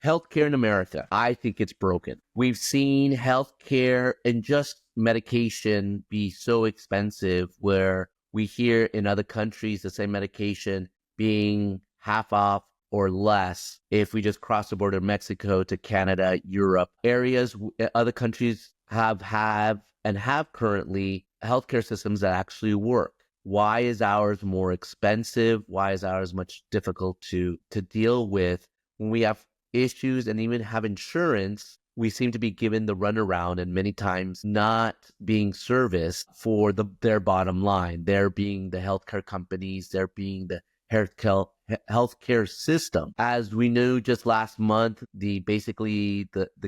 Healthcare in America, I think it's broken. We've seen healthcare and just medication be so expensive where we hear in other countries the same medication being half off or less if we just cross the border Mexico to Canada, Europe. Other countries have and have currently healthcare systems that actually work. Why is ours more expensive? Why is ours much difficult to deal with when we have issues and even have insurance? We seem to be given the runaround and many times not being serviced for their bottom line. There being the healthcare companies, there being the healthcare system. As we knew just last month, the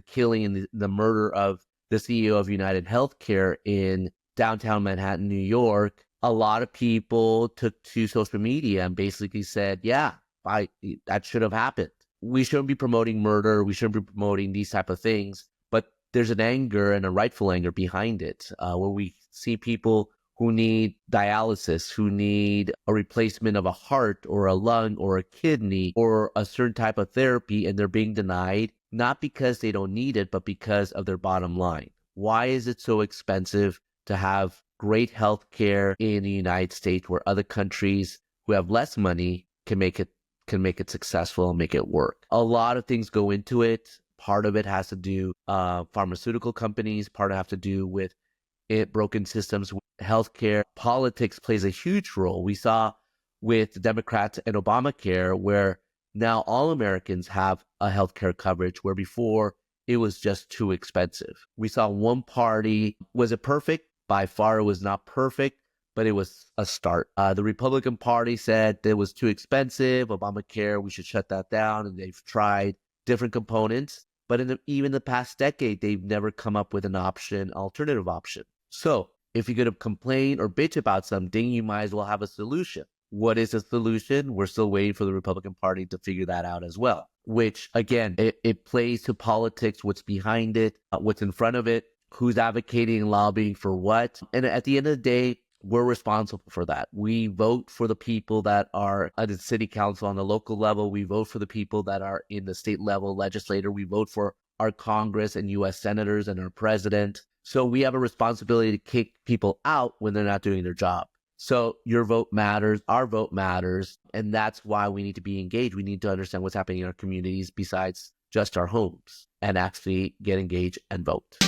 killing and the murder of the CEO of United Healthcare in downtown Manhattan, New York, a lot of people took to social media and basically said, yeah, that should have happened. We shouldn't be promoting murder. We shouldn't be promoting these type of things. But there's an anger and a rightful anger behind it, where we see people who need dialysis, who need a replacement of a heart or a lung or a kidney or a certain type of therapy, and they're being denied, not because they don't need it, but because of their bottom line. Why is it so expensive to have great health care in the United States where other countries who have less money can make it successful and make it work? A lot of things go into it. Part of it has to do pharmaceutical companies. Part of it has to do with broken systems. Healthcare politics plays a huge role. We saw with the Democrats and Obamacare, where now all Americans have a healthcare coverage, where before it was just too expensive. We saw one party. Was it perfect? By far, it was not perfect, but it was a start. The Republican Party said it was too expensive. Obamacare, we should shut that down. And they've tried different components. But even the past decade, they've never come up with an alternative option. So if you're going to complain or bitch about something, you might as well have a solution. What is the solution? We're still waiting for the Republican Party to figure that out as well, which, again, it plays to politics, what's behind it, what's in front of it, who's advocating and lobbying for what. And at the end of the day, we're responsible for that. We vote for the people that are at the city council on the local level. We vote for the people that are in the state level legislature. We vote for our Congress and U.S. senators and our president. So we have a responsibility to kick people out when they're not doing their job. So your vote matters, our vote matters, and that's why we need to be engaged. We need to understand what's happening in our communities besides just our homes and actually get engaged and vote.